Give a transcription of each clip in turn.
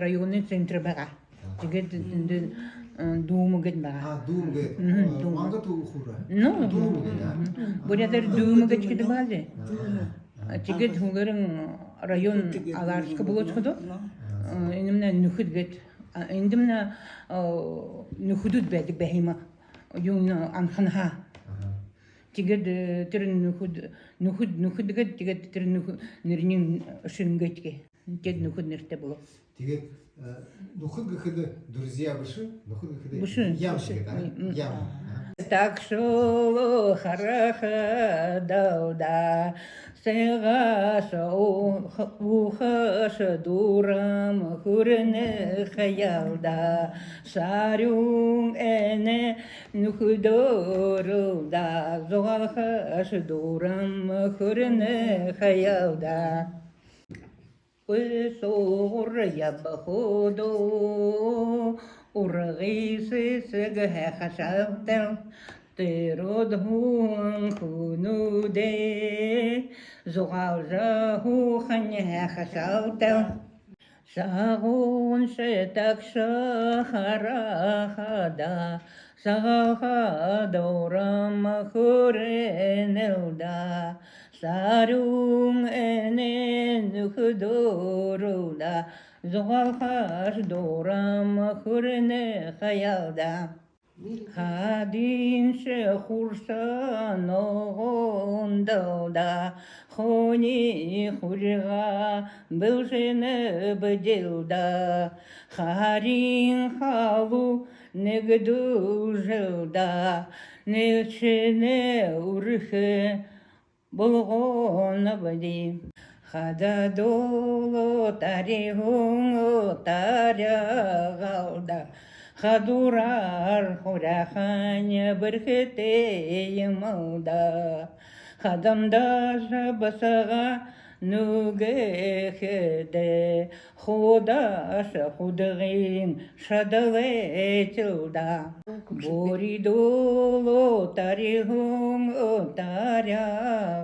Районный центр байгаа. Тэгээд дүүмгэд байгаа. Дүүмгэд. Мангад хүүхүүрээ. Бурятар дүүмгэд гэдэг байгаа лээ. Тэгээд хүнгэрэн район алаарск болоочход энэмнэ нөхөдгээд эндэмнэ нөхөдөд байдаг бахима юун анханха. Тэгээд тэр нөхөдгээд тэгээд тэр нэрний шингээдгээ. Тэгээд нөхөд нэртэй болов. Тэгээд нөхөд гэхэд друзья биш нөхөд гэхэд ям шиг ям. Так что хараха дауда сегаша ухаша дурам хурне хаялда шарюм эне нухудоруда зогахаш дурам хурне хаялда وصور يبخدو ورغيس سجها خشبتل تردهم خنودي زغاوزه خنها خشبتل شاغون شتك شهرا خدا شاغا دورم خورن الدا سارون انن خدورودا زغالخاش دورم خورن خيالدا خادين شخورسان غوندودا خوني خورغا بلشن بدلدا خارين خالو نگدوجلدا نشنه ورخه بلغون بدي خدا دولو تاريخون تاريا غالدا خدورار خورخان برخته يمودا خدم داش بسغا نوگه خوداش خودغین شدویتلدا بوری دولو تاریخون تاریا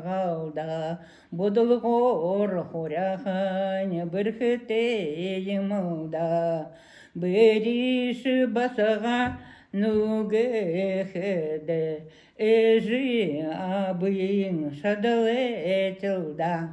غالدا بدلغور خورخان برخته یمودا بریش بسغا نوگه اجی آبین شدویتلدا